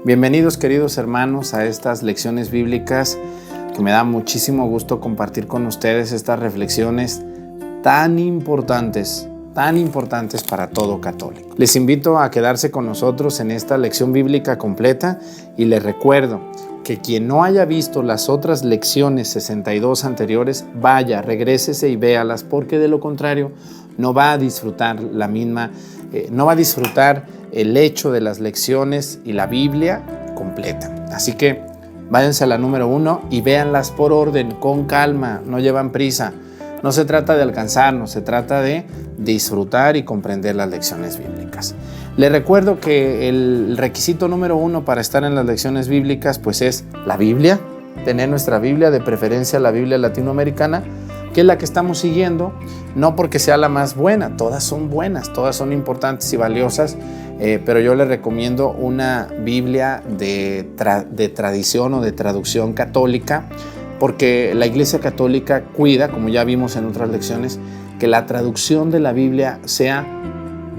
Bienvenidos, queridos hermanos, a estas lecciones bíblicas que me da muchísimo gusto compartir con ustedes estas reflexiones tan importantes para todo católico. Les invito a quedarse con nosotros en esta lección bíblica completa y les recuerdo que quien no haya visto las otras lecciones 62 anteriores, vaya, regrésese y véalas, porque de lo contrario no va a disfrutar el hecho de las lecciones y la Biblia completa. Así que váyanse a la número 1 y véanlas por orden, con calma, no llevan prisa. No se trata de alcanzarnos, se trata de disfrutar y comprender las lecciones bíblicas. Les recuerdo que el requisito número 1 para estar en las lecciones bíblicas pues es la Biblia, tener nuestra Biblia, de preferencia la Biblia latinoamericana, que es la que estamos siguiendo, no porque sea la más buena, todas son buenas, todas son importantes y valiosas, pero yo les recomiendo una Biblia de tradición o de traducción católica, porque la Iglesia Católica cuida, como ya vimos en otras lecciones, que la traducción de la Biblia sea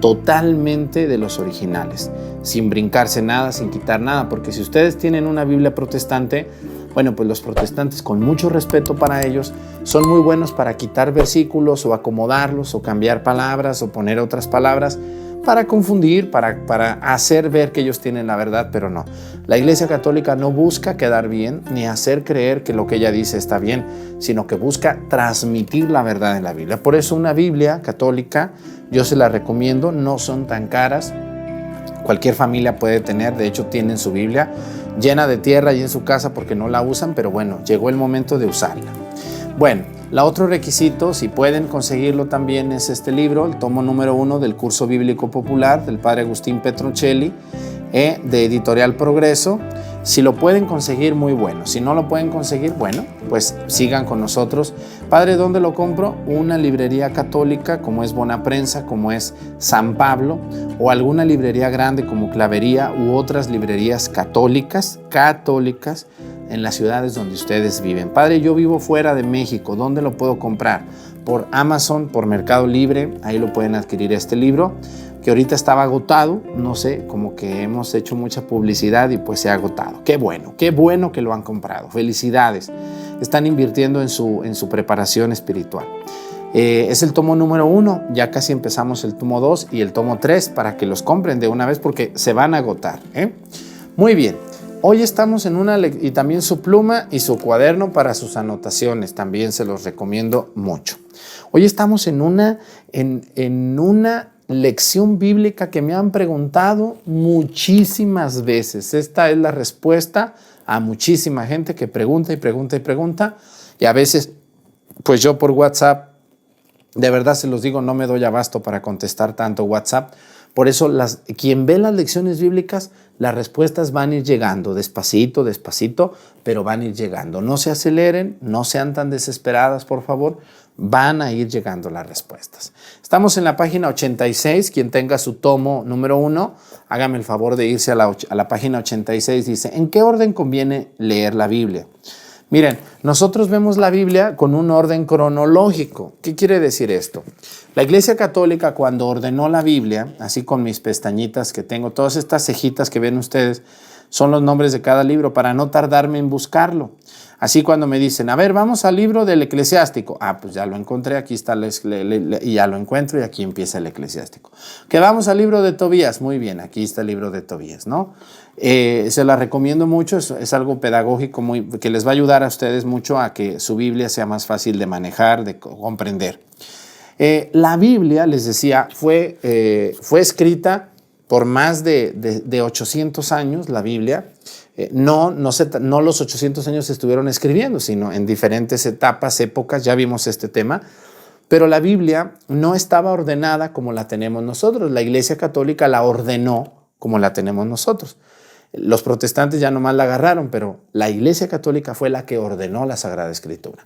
totalmente de los originales, sin brincarse nada, sin quitar nada, porque si ustedes tienen una Biblia protestante, bueno, pues los protestantes, con mucho respeto para ellos, son muy buenos para quitar versículos o acomodarlos o cambiar palabras o poner otras palabras para confundir, para hacer ver que ellos tienen la verdad, pero no. La Iglesia Católica no busca quedar bien ni hacer creer que lo que ella dice está bien, sino que busca transmitir la verdad en la Biblia. Por eso una Biblia católica, yo se la recomiendo, no son tan caras. Cualquier familia puede tener, de hecho tienen su Biblia llena de tierra ahí en su casa porque no la usan, pero bueno, llegó el momento de usarla. Bueno, el otro requisito, si pueden conseguirlo también, es este libro, el tomo número 1 del Curso Bíblico Popular del Padre Agustín Petroncelli, de Editorial Progreso. Si lo pueden conseguir, muy bueno. Si no lo pueden conseguir, bueno, pues sigan con nosotros. Padre, ¿dónde lo compro? Una librería católica como es Bonaprensa, como es San Pablo, o alguna librería grande como Clavería u otras librerías católicas en las ciudades donde ustedes viven. Padre, yo vivo fuera de México, ¿dónde lo puedo comprar? Por Amazon, por Mercado Libre, ahí lo pueden adquirir este libro, que ahorita estaba agotado, no sé, como que hemos hecho mucha publicidad y pues se ha agotado. Qué bueno que lo han comprado, felicidades, están invirtiendo en su preparación espiritual. Es el tomo número 1, ya casi empezamos el tomo 2 y el tomo 3 para que los compren de una vez porque se van a agotar. Muy bien, hoy estamos en y también su pluma y su cuaderno para sus anotaciones, también se los recomiendo mucho. Hoy estamos en una lección bíblica que me han preguntado muchísimas veces. Esta es la respuesta a muchísima gente que pregunta y a veces pues yo por WhatsApp, de verdad se los digo, no me doy abasto para contestar tanto WhatsApp. Por eso quien ve las lecciones bíblicas, las respuestas van a ir llegando despacito, pero van a ir llegando. No se aceleren, no sean tan desesperadas, por favor. Van a ir llegando las respuestas. Estamos en la página 86. Quien tenga su tomo número 1, hágame el favor de irse a la página 86. Dice, ¿en qué orden conviene leer la Biblia? Miren, nosotros vemos la Biblia con un orden cronológico. ¿Qué quiere decir esto? La Iglesia Católica, cuando ordenó la Biblia, así con mis pestañitas que tengo, todas estas cejitas que ven ustedes, son los nombres de cada libro para no tardarme en buscarlo. Así cuando me dicen, a ver, vamos al libro del Eclesiástico. Pues ya lo encontré, aquí está, y ya lo encuentro y aquí empieza el Eclesiástico. Que vamos al libro de Tobías. Muy bien, aquí está el libro de Tobías, ¿no? Se la recomiendo mucho, es algo pedagógico que les va a ayudar a ustedes mucho a que su Biblia sea más fácil de manejar, de comprender. La Biblia, les decía, fue escrita por más de 800 años, la Biblia. No los 800 años se estuvieron escribiendo, sino en diferentes épocas, ya vimos este tema, pero la Biblia no estaba ordenada como la tenemos nosotros. La Iglesia Católica la ordenó como la tenemos nosotros. Los protestantes ya nomás la agarraron, pero la Iglesia Católica fue la que ordenó la Sagrada Escritura.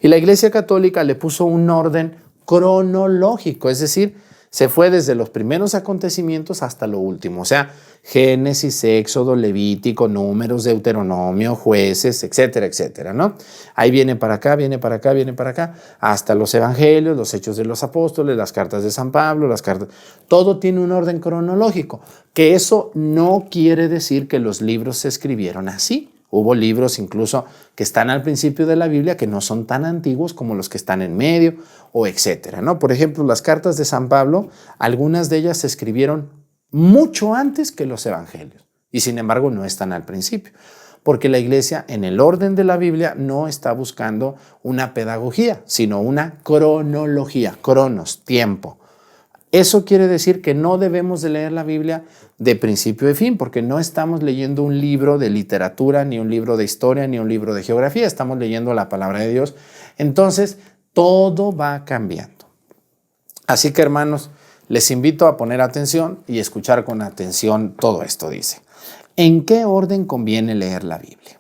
Y la Iglesia Católica le puso un orden cronológico, es decir, Se fue desde los primeros acontecimientos hasta lo último. O sea, Génesis, Éxodo, Levítico, Números, Deuteronomio, Jueces, etcétera, etcétera, ¿no? Ahí viene para acá, viene para acá, viene para acá, hasta los evangelios, los hechos de los apóstoles, las cartas de San Pablo, las cartas. Todo tiene un orden cronológico, que eso no quiere decir que los libros se escribieron así. Hubo libros incluso que están al principio de la Biblia que no son tan antiguos como los que están en medio o etcétera, ¿no? Por ejemplo, las cartas de San Pablo, algunas de ellas se escribieron mucho antes que los evangelios y sin embargo no están al principio, porque la iglesia en el orden de la Biblia no está buscando una pedagogía, sino una cronología, cronos, tiempo. Eso quiere decir que no debemos de leer la Biblia de principio a fin, porque no estamos leyendo un libro de literatura, ni un libro de historia, ni un libro de geografía, estamos leyendo la palabra de Dios. Entonces, todo va cambiando. Así que, hermanos, les invito a poner atención y escuchar con atención todo esto, dice. ¿En qué orden conviene leer la Biblia?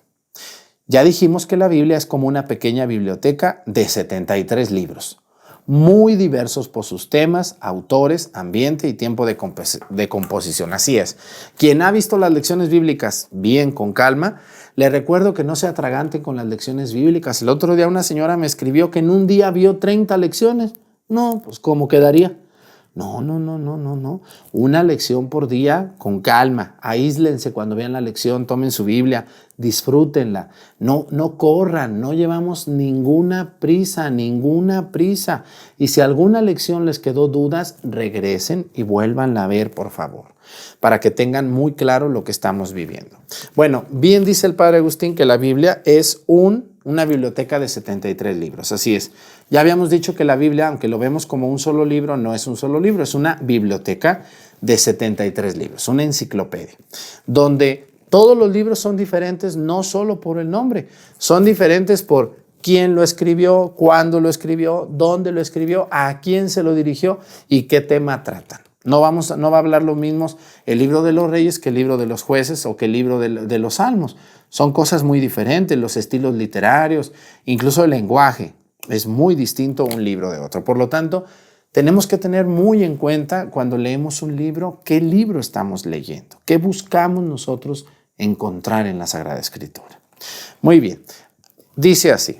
Ya dijimos que la Biblia es como una pequeña biblioteca de 73 libros. Muy diversos por sus temas, autores, ambiente y tiempo de composición. Así es. Quien ha visto las lecciones bíblicas bien, con calma, le recuerdo que no se atragante con las lecciones bíblicas. El otro día una señora me escribió que en un día vio 30 lecciones. No, pues ¿cómo quedaría? No. Una lección por día con calma. Aíslense cuando vean la lección, tomen su Biblia, disfrútenla. No corran, no llevamos ninguna prisa. Y si alguna lección les quedó dudas, regresen y vuélvanla a ver, por favor, para que tengan muy claro lo que estamos viviendo. Bueno, bien dice el Padre Agustín que la Biblia es una biblioteca de 73 libros, así es. Ya habíamos dicho que la Biblia, aunque lo vemos como un solo libro, no es un solo libro, es una biblioteca de 73 libros, una enciclopedia, donde todos los libros son diferentes no solo por el nombre, son diferentes por quién lo escribió, cuándo lo escribió, dónde lo escribió, a quién se lo dirigió y qué tema tratan. No va a hablar lo mismo el libro de los Reyes que el libro de los Jueces o que el libro de los Salmos. Son cosas muy diferentes, los estilos literarios, incluso el lenguaje. Es muy distinto un libro de otro. Por lo tanto, tenemos que tener muy en cuenta cuando leemos un libro, qué libro estamos leyendo, qué buscamos nosotros encontrar en la Sagrada Escritura. Muy bien, dice así.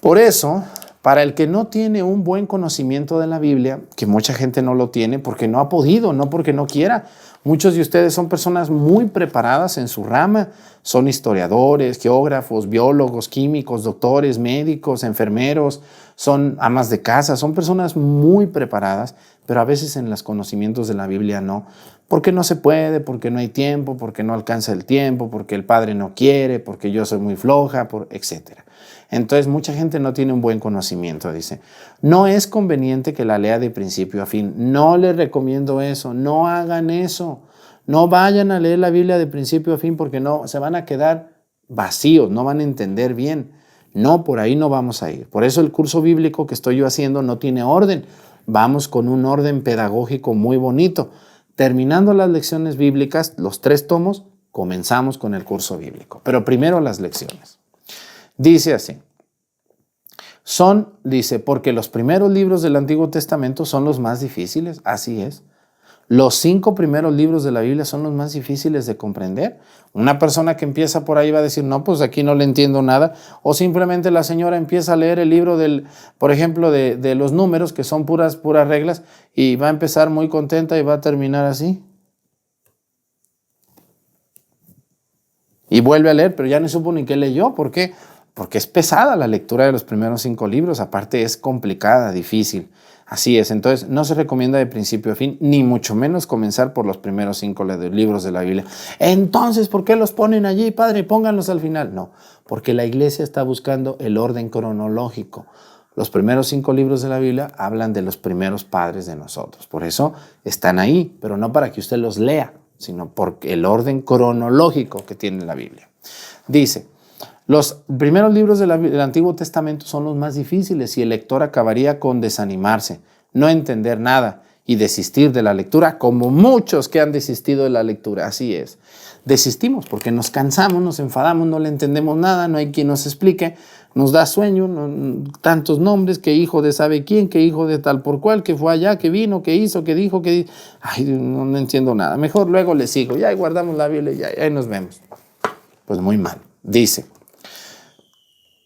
Por eso, para el que no tiene un buen conocimiento de la Biblia, que mucha gente no lo tiene porque no ha podido, no porque no quiera. Muchos de ustedes son personas muy preparadas en su rama, son historiadores, geógrafos, biólogos, químicos, doctores, médicos, enfermeros, son amas de casa, son personas muy preparadas, pero a veces en los conocimientos de la Biblia no, porque no se puede, porque no hay tiempo, porque no alcanza el tiempo, porque el padre no quiere, porque yo soy muy floja, etcétera. Entonces mucha gente no tiene un buen conocimiento, dice. No es conveniente que la lea de principio a fin. No les recomiendo eso, no hagan eso. No vayan a leer la Biblia de principio a fin porque no, se van a quedar vacíos, no van a entender bien. No, por ahí no vamos a ir. Por eso el curso bíblico que estoy yo haciendo no tiene orden. Vamos con un orden pedagógico muy bonito. Terminando las lecciones bíblicas, los 3 tomos, comenzamos con el curso bíblico. Pero primero las lecciones. Dice así, dice, porque los primeros libros del Antiguo Testamento son los más difíciles, así es. Los 5 primeros libros de la Biblia son los más difíciles de comprender. Una persona que empieza por ahí va a decir, no, pues aquí no le entiendo nada. O simplemente la señora empieza a leer el libro por ejemplo, de los números, que son puras reglas, y va a empezar muy contenta y va a terminar así. Y vuelve a leer, pero ya no supo ni qué leyó. ¿Por qué? Porque es pesada la lectura de los primeros 5 libros, aparte es complicada, difícil. Así es, entonces no se recomienda de principio a fin, ni mucho menos comenzar por los primeros 5 libros de la Biblia. Entonces, ¿por qué los ponen allí, padre? Pónganlos al final. No, porque la iglesia está buscando el orden cronológico. Los primeros 5 libros de la Biblia hablan de los primeros padres de nosotros. Por eso están ahí, pero no para que usted los lea, sino por el orden cronológico que tiene la Biblia. Dice, los primeros libros del Antiguo Testamento son los más difíciles y el lector acabaría con desanimarse, no entender nada y desistir de la lectura, como muchos que han desistido de la lectura. Así es. Desistimos porque nos cansamos, nos enfadamos, no le entendemos nada, no hay quien nos explique. nos da sueño, tantos nombres, que hijo de sabe quién, que hijo de tal por cual, que fue allá, que vino, que hizo, que dijo, que... Ay, no entiendo nada. Mejor luego le sigo. Ya guardamos la Biblia y ahí nos vemos. Pues muy mal. Dice,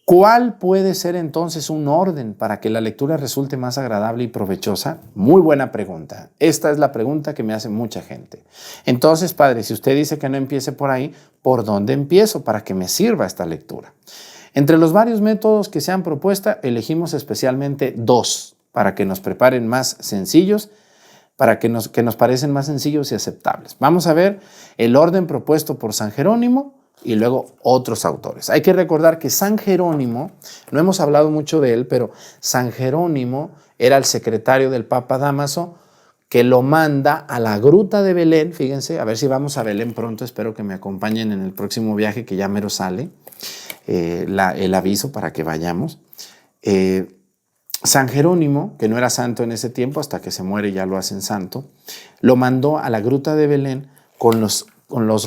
¿cuál puede ser entonces un orden para que la lectura resulte más agradable y provechosa? Muy buena pregunta. Esta es la pregunta que me hace mucha gente. Entonces, padre, si usted dice que no empiece por ahí, ¿por dónde empiezo para que me sirva esta lectura? Entre los varios métodos que se han propuesto, elegimos especialmente 2 para que nos preparen más sencillos, para que nos parecen más sencillos y aceptables. Vamos a ver el orden propuesto por San Jerónimo y luego otros autores. Hay que recordar que San Jerónimo, no hemos hablado mucho de él, pero San Jerónimo era el secretario del Papa Dámaso, que lo manda a la gruta de Belén. Fíjense, a ver si vamos a Belén pronto, espero que me acompañen en el próximo viaje que ya mero sale. El aviso para que vayamos. San Jerónimo, que no era santo en ese tiempo, hasta que se muere ya lo hacen santo, lo mandó a la gruta de Belén con los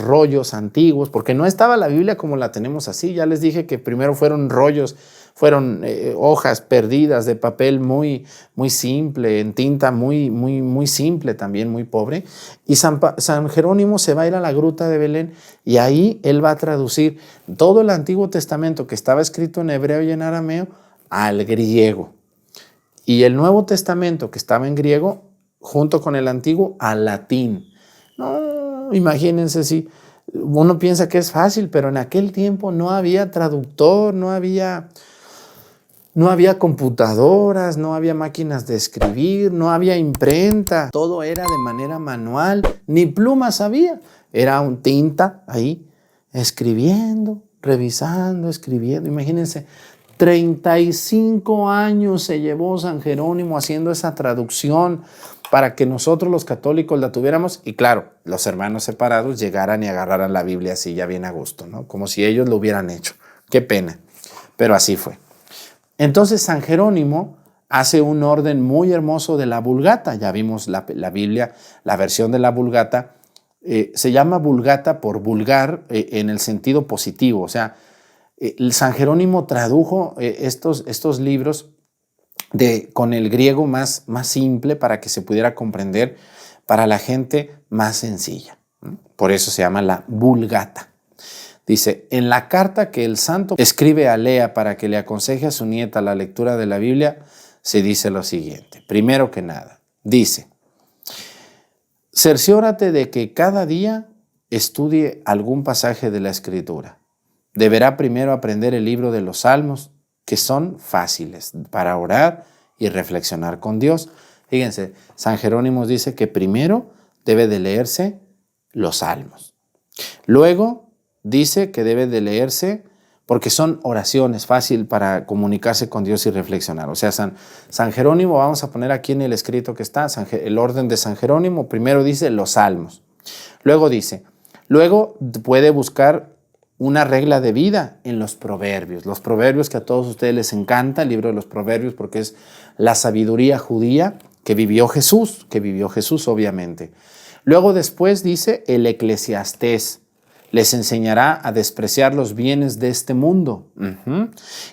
rollos antiguos, porque no estaba la Biblia como la tenemos así. Ya les dije que primero fueron rollos, fueron hojas perdidas de papel muy, muy simple, en tinta muy simple también, muy pobre. Y San Jerónimo se va a ir a la gruta de Belén y ahí él va a traducir todo el Antiguo Testamento que estaba escrito en hebreo y en arameo al griego. Y el Nuevo Testamento que estaba en griego, junto con el Antiguo, al latín. No, imagínense si uno piensa que es fácil, pero en aquel tiempo no había traductor, no había computadoras, no había máquinas de escribir, no había imprenta. Todo era de manera manual, ni plumas había. Era un tinta ahí, escribiendo, revisando, escribiendo. Imagínense, 35 años se llevó San Jerónimo haciendo esa traducción para que nosotros los católicos la tuviéramos y claro, los hermanos separados llegaran y agarraran la Biblia así ya bien a gusto, ¿no? Como si ellos lo hubieran hecho. Qué pena, pero así fue. Entonces San Jerónimo hace un orden muy hermoso de la Vulgata. Ya vimos la Biblia, la versión de la Vulgata. Se llama Vulgata por vulgar en el sentido positivo. O sea, San Jerónimo tradujo estos libros con el griego más simple para que se pudiera comprender para la gente más sencilla. Por eso se llama la Vulgata. Dice, en la carta que el santo escribe a Lea para que le aconseje a su nieta la lectura de la Biblia, se dice lo siguiente. Primero que nada, dice, cerciórate de que cada día estudie algún pasaje de la Escritura. Deberá primero aprender el libro de los Salmos, que son fáciles para orar y reflexionar con Dios. Fíjense, San Jerónimo dice que primero debe de leerse los Salmos. Luego dice que debe de leerse porque son oraciones, fácil para comunicarse con Dios y reflexionar. O sea, San Jerónimo, vamos a poner aquí en el escrito que está, el orden de San Jerónimo, primero dice los Salmos. Luego puede buscar una regla de vida en los proverbios. Los proverbios que a todos ustedes les encanta, el libro de los proverbios, porque es la sabiduría judía que vivió Jesús obviamente. Luego después dice el Eclesiastés. Les enseñará a despreciar los bienes de este mundo.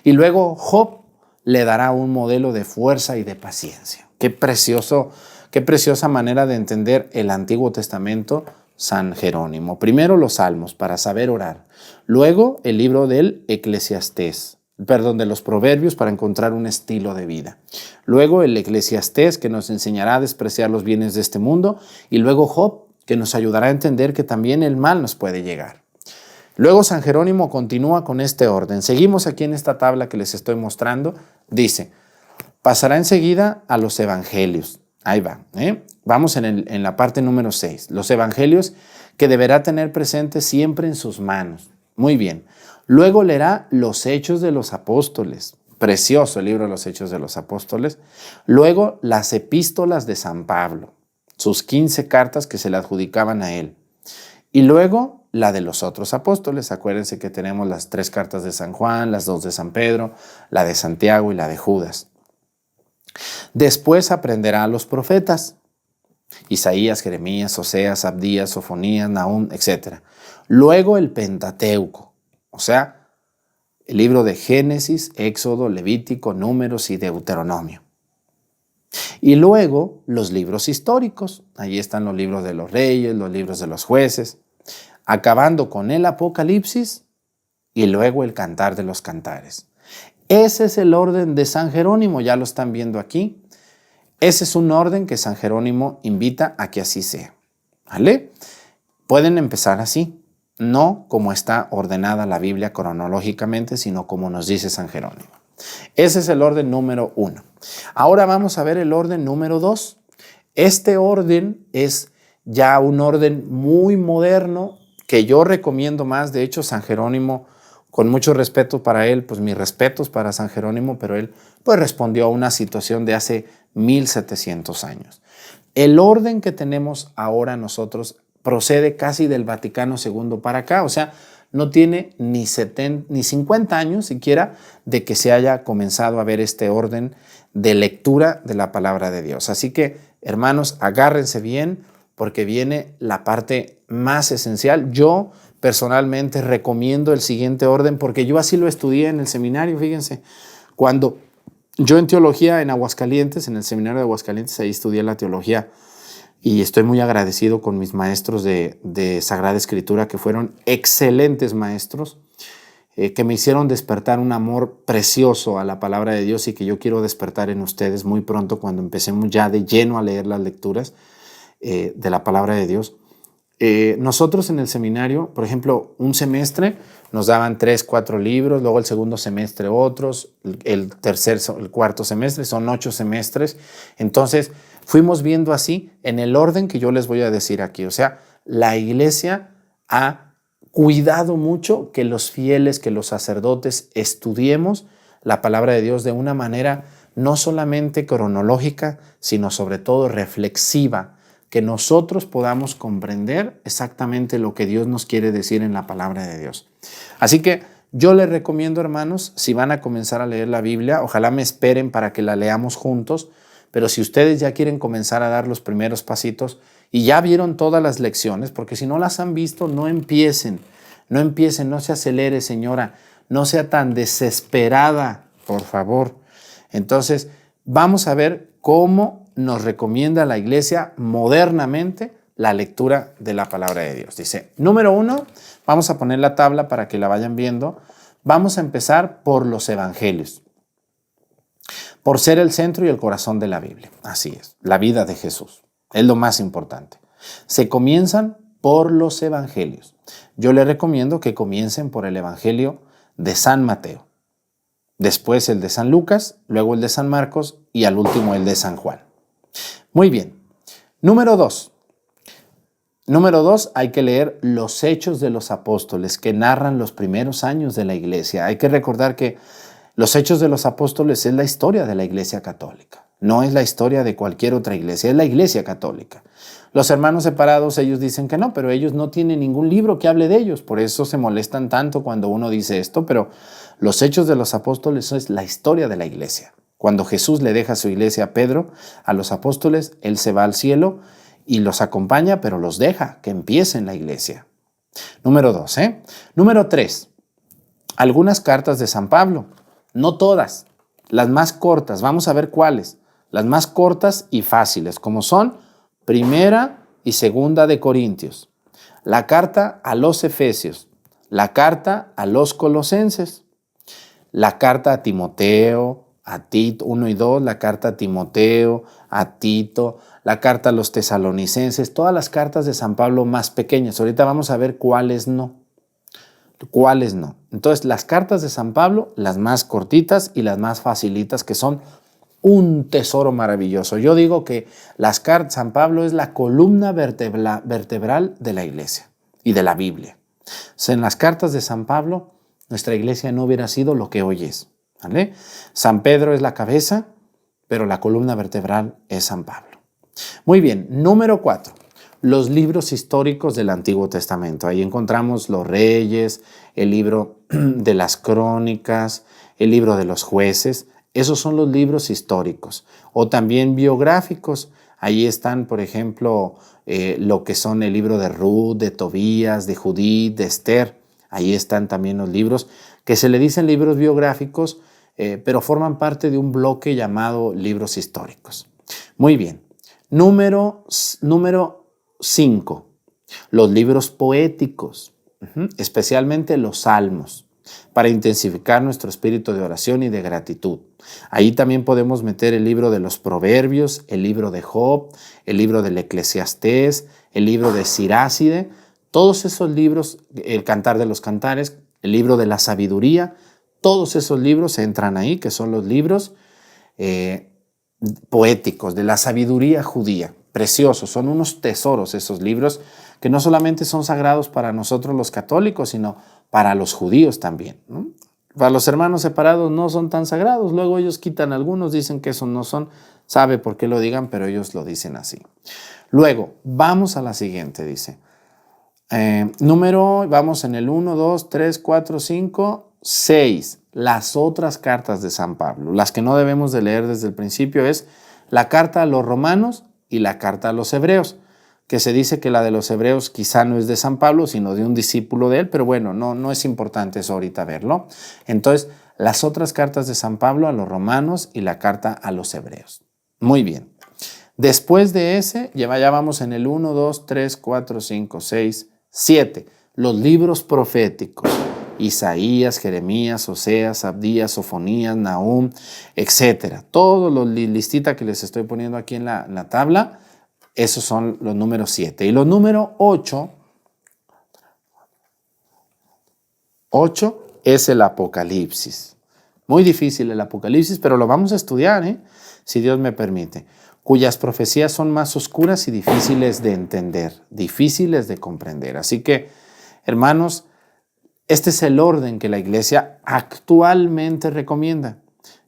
Y luego Job le dará un modelo de fuerza y de paciencia. Qué preciosa manera de entender el Antiguo Testamento, San Jerónimo. Primero los Salmos para saber orar. Luego el libro del de los Proverbios para encontrar un estilo de vida. Luego el Eclesiastés que nos enseñará a despreciar los bienes de este mundo. Y luego Job que nos ayudará a entender que también el mal nos puede llegar. Luego San Jerónimo continúa con este orden. Seguimos aquí en esta tabla que les estoy mostrando. Dice, pasará enseguida a los evangelios. Ahí va. Vamos en la parte número 6. Los evangelios que deberá tener presentes siempre en sus manos. Muy bien. Luego leerá los Hechos de los Apóstoles. Precioso el libro de los Hechos de los Apóstoles. Luego las epístolas de San Pablo. Sus 15 cartas que se le adjudicaban a él. Y luego la de los otros apóstoles. Acuérdense que tenemos las 3 cartas de San Juan, las 2 de San Pedro, la de Santiago y la de Judas. Después aprenderá a los profetas. Isaías, Jeremías, Oseas, Abdías, Sofonías, Nahum, etc. Luego el Pentateuco. O sea, el libro de Génesis, Éxodo, Levítico, Números y Deuteronomio. Y luego los libros históricos, ahí están los libros de los reyes, los libros de los jueces, acabando con el Apocalipsis y luego el Cantar de los Cantares. Ese es el orden de San Jerónimo, ya lo están viendo aquí. Ese es un orden que San Jerónimo invita a que así sea, ¿vale? Pueden empezar así, no como está ordenada la Biblia cronológicamente, sino como nos dice San Jerónimo. Ese es el orden número 1. Ahora vamos a ver el orden número 2. Este orden es ya un orden muy moderno que yo recomiendo más. De hecho, San Jerónimo, con mucho respeto para él, pues mis respetos para San Jerónimo, pero él pues respondió a una situación de hace 1700 años. El orden que tenemos ahora nosotros procede casi del Vaticano II para acá, o sea, no tiene ni 50 años siquiera de que se haya comenzado a ver este orden de lectura de la palabra de Dios. Así que, hermanos, agárrense bien porque viene la parte más esencial. Yo personalmente recomiendo el siguiente orden porque yo así lo estudié en el seminario, fíjense. Cuando yo en teología en Aguascalientes, en el seminario de Aguascalientes, ahí estudié la teología y estoy muy agradecido con mis maestros de Sagrada Escritura, que fueron excelentes maestros, que me hicieron despertar un amor precioso a la palabra de Dios y que yo quiero despertar en ustedes muy pronto cuando empecemos ya de lleno a leer las lecturas de la palabra de Dios. Nosotros en el seminario, por ejemplo, un semestre nos daban 3, 4 libros, luego el segundo semestre otros, el cuarto semestre, son 8 semestres. Entonces fuimos viendo así en el orden que yo les voy a decir aquí. O sea, la iglesia ha cuidado mucho que los fieles, que los sacerdotes estudiemos la palabra de Dios de una manera no solamente cronológica, sino sobre todo reflexiva, que nosotros podamos comprender exactamente lo que Dios nos quiere decir en la palabra de Dios. Así que yo les recomiendo, hermanos, si van a comenzar a leer la Biblia, ojalá me esperen para que la leamos juntos, pero si ustedes ya quieren comenzar a dar los primeros pasitos y ya vieron todas las lecciones, porque si no las han visto, no empiecen, no se acelere, señora, no sea tan desesperada, por favor. Entonces, vamos a ver cómo nos recomienda la iglesia modernamente la lectura de la palabra de Dios. Dice, número 1, vamos a poner la tabla para que la vayan viendo. Vamos a empezar por los evangelios, por ser el centro y el corazón de la Biblia. Así es, la vida de Jesús es lo más importante. Se comienzan por los evangelios. Yo les recomiendo que comiencen por el evangelio de San Mateo, después el de San Lucas, luego el de San Marcos y al último el de San Juan. Muy bien. Número 2. Número 2, hay que leer los Hechos de los Apóstoles que narran los primeros años de la iglesia. Hay que recordar que los Hechos de los Apóstoles es la historia de la Iglesia Católica. No es la historia de cualquier otra iglesia, es la Iglesia Católica. Los hermanos separados, ellos dicen que no, pero ellos no tienen ningún libro que hable de ellos. Por eso se molestan tanto cuando uno dice esto, pero los Hechos de los Apóstoles es la historia de la iglesia. Cuando Jesús le deja su iglesia a Pedro, a los apóstoles, él se va al cielo y los acompaña, pero los deja que empiecen la iglesia. Número 2. Número 3. Algunas cartas de San Pablo. No todas, las más cortas. Vamos a ver cuáles. Las más cortas y fáciles, como son Primera y Segunda de Corintios, la carta a los Efesios, la carta a los Colosenses, la carta a Timoteo, a Tito, 1 y 2, la carta a Timoteo, a Tito, la carta a los tesalonicenses, todas las cartas de San Pablo más pequeñas. Ahorita vamos a ver cuáles no. ¿Cuáles no? Entonces, las cartas de San Pablo, las más cortitas y las más facilitas, que son un tesoro maravilloso. Yo digo que las cartas de San Pablo es la columna vertebral de la iglesia y de la Biblia. O sea, en las cartas de San Pablo, nuestra iglesia no hubiera sido lo que hoy es. ¿Vale? San Pedro es la cabeza, pero la columna vertebral es San Pablo. Muy bien, número 4. Los libros históricos del Antiguo Testamento. Ahí encontramos los Reyes, el libro de las Crónicas, el libro de los Jueces. Esos son los libros históricos. O también biográficos. Ahí están, por ejemplo, lo que son el libro de Ruth, de Tobías, de Judith, de Esther. Ahí están también los libros que se le dicen libros biográficos, pero forman parte de un bloque llamado libros históricos. Muy bien. Número 5. Los libros poéticos, especialmente los salmos, para intensificar nuestro espíritu de oración y de gratitud. Ahí también podemos meter el libro de los Proverbios, el libro de Job, el libro del Eclesiastés, el libro de Siráside, todos esos libros, el Cantar de los Cantares, el libro de la Sabiduría, todos esos libros entran ahí, que son los libros poéticos de la sabiduría judía. Preciosos, son unos tesoros esos libros que no solamente son sagrados para nosotros los católicos, sino para los judíos también, ¿no? Para los hermanos separados no son tan sagrados, luego ellos quitan algunos, dicen que esos no son, sabe por qué lo digan, pero ellos lo dicen así. Luego, vamos a la siguiente, dice. Vamos en el 1, 2, 3, 4, 5, 6. Las otras cartas de San Pablo, las que no debemos de leer desde el principio, es la carta a los romanos y la carta a los hebreos, que se dice que la de los hebreos quizá no es de San Pablo, sino de un discípulo de él, pero bueno, no es importante eso ahorita verlo. Entonces, las otras cartas de San Pablo a los romanos y la carta a los hebreos. Muy bien. Después de ese, ya vamos en el 1, 2, 3, 4, 5, 6, 7. Los libros proféticos. Isaías, Jeremías, Oseas, Abdías, Sofonías, Nahum, etc. Todos los listita que les estoy poniendo aquí en la tabla, esos son los números 7. Y los números 8 es el Apocalipsis. Muy difícil el Apocalipsis, pero lo vamos a estudiar, si Dios me permite. Cuyas profecías son más oscuras y difíciles de entender, difíciles de comprender. Así que, hermanos, este es el orden que la Iglesia actualmente recomienda.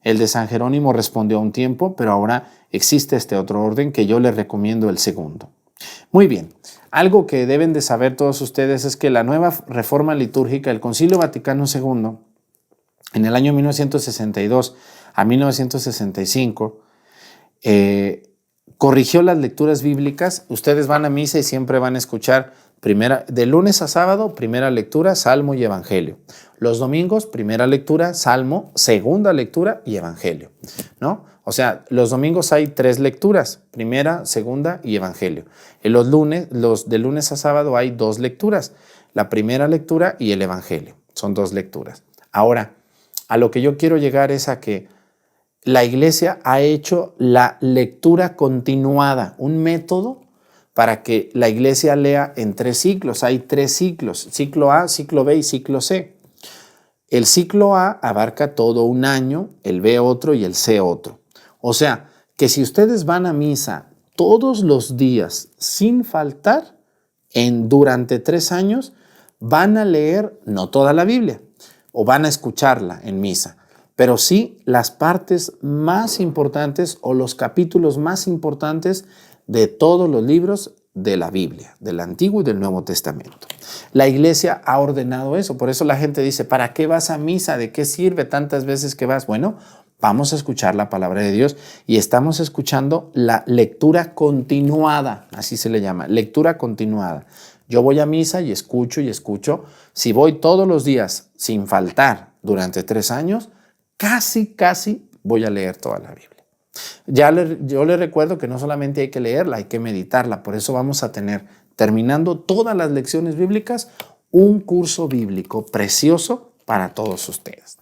El de San Jerónimo respondió a un tiempo, pero ahora existe este otro orden que yo les recomiendo el segundo. Muy bien, algo que deben de saber todos ustedes es que la nueva reforma litúrgica, el Concilio Vaticano II, en el año 1962 a 1965, corrigió las lecturas bíblicas. Ustedes van a misa y siempre van a escuchar de lunes a sábado, primera lectura, Salmo y Evangelio. Los domingos, primera lectura, Salmo, segunda lectura y Evangelio, ¿no? O sea, los domingos hay 3 lecturas, primera, segunda y Evangelio. En de lunes a sábado hay 2 lecturas, la primera lectura y el Evangelio. Son 2 lecturas. Ahora, a lo que yo quiero llegar es a que la Iglesia ha hecho la lectura continuada, un método para que la Iglesia lea en 3 ciclos. Hay 3 ciclos, ciclo A, ciclo B y ciclo C. El ciclo A abarca todo un año, el B otro y el C otro. O sea, que si ustedes van a misa todos los días sin faltar, durante 3 años, van a leer no toda la Biblia, o van a escucharla en misa, pero sí las partes más importantes o los capítulos más importantes de todos los libros de la Biblia, del Antiguo y del Nuevo Testamento. La Iglesia ha ordenado eso, por eso la gente dice, ¿para qué vas a misa? ¿De qué sirve tantas veces que vas? Bueno, vamos a escuchar la palabra de Dios y estamos escuchando la lectura continuada, así se le llama, lectura continuada. Yo voy a misa y escucho. Si voy todos los días sin faltar durante 3 años, casi voy a leer toda la Biblia. Yo le recuerdo que no solamente hay que leerla, hay que meditarla. Por eso vamos a tener, terminando todas las lecciones bíblicas, un curso bíblico precioso para todos ustedes.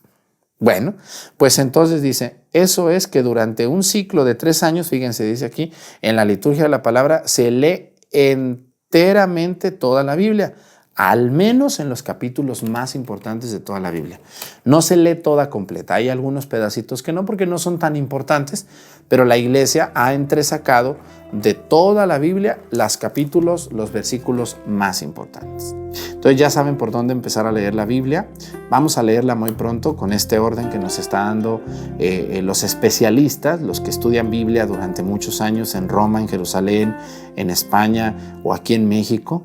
Bueno, pues entonces dice, eso es que durante un ciclo de 3 años, fíjense, dice aquí, en la liturgia de la palabra, se lee enteramente toda la Biblia, al menos en los capítulos más importantes de toda la Biblia. No se lee toda completa, hay algunos pedacitos que no, porque no son tan importantes, pero la Iglesia ha entresacado de toda la Biblia los capítulos, los versículos más importantes. Entonces ya saben por dónde empezar a leer la Biblia. Vamos a leerla muy pronto con este orden que nos está dando los especialistas, los que estudian Biblia durante muchos años en Roma, en Jerusalén, en España o aquí en México.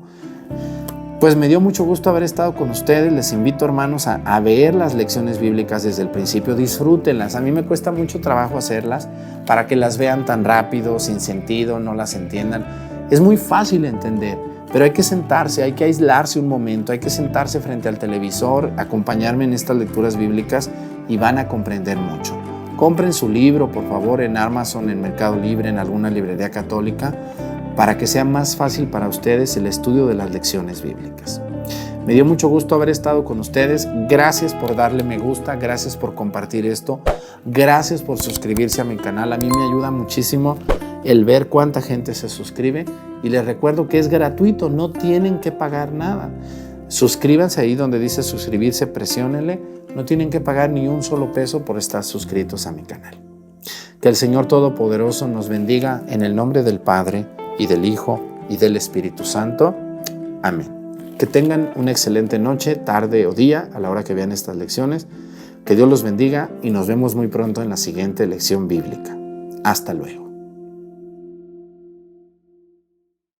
Pues me dio mucho gusto haber estado con ustedes. Les invito, hermanos, a ver las lecciones bíblicas desde el principio. Disfrútenlas. A mí me cuesta mucho trabajo hacerlas para que las vean tan rápido, sin sentido, no las entiendan. Es muy fácil entender, Pero hay que sentarse, hay que aislarse un momento, hay que sentarse frente al televisor, acompañarme en estas lecturas bíblicas y van a comprender mucho. Compren su libro, por favor, en Amazon, en Mercado Libre, en alguna librería católica, para que sea más fácil para ustedes el estudio de las lecciones bíblicas. Me dio mucho gusto haber estado con ustedes. Gracias por darle me gusta, gracias por compartir esto, gracias por suscribirse a mi canal. A mí me ayuda muchísimo el ver cuánta gente se suscribe y les recuerdo que es gratuito, no tienen que pagar nada. Suscríbanse ahí donde dice suscribirse, presiónenle, no tienen que pagar ni un solo peso por estar suscritos a mi canal. Que el Señor Todopoderoso nos bendiga en el nombre del Padre y del Hijo y del Espíritu Santo. Amén. Que tengan una excelente noche, tarde o día a la hora que vean estas lecciones. Que Dios los bendiga y nos vemos muy pronto en la siguiente lección bíblica. Hasta luego.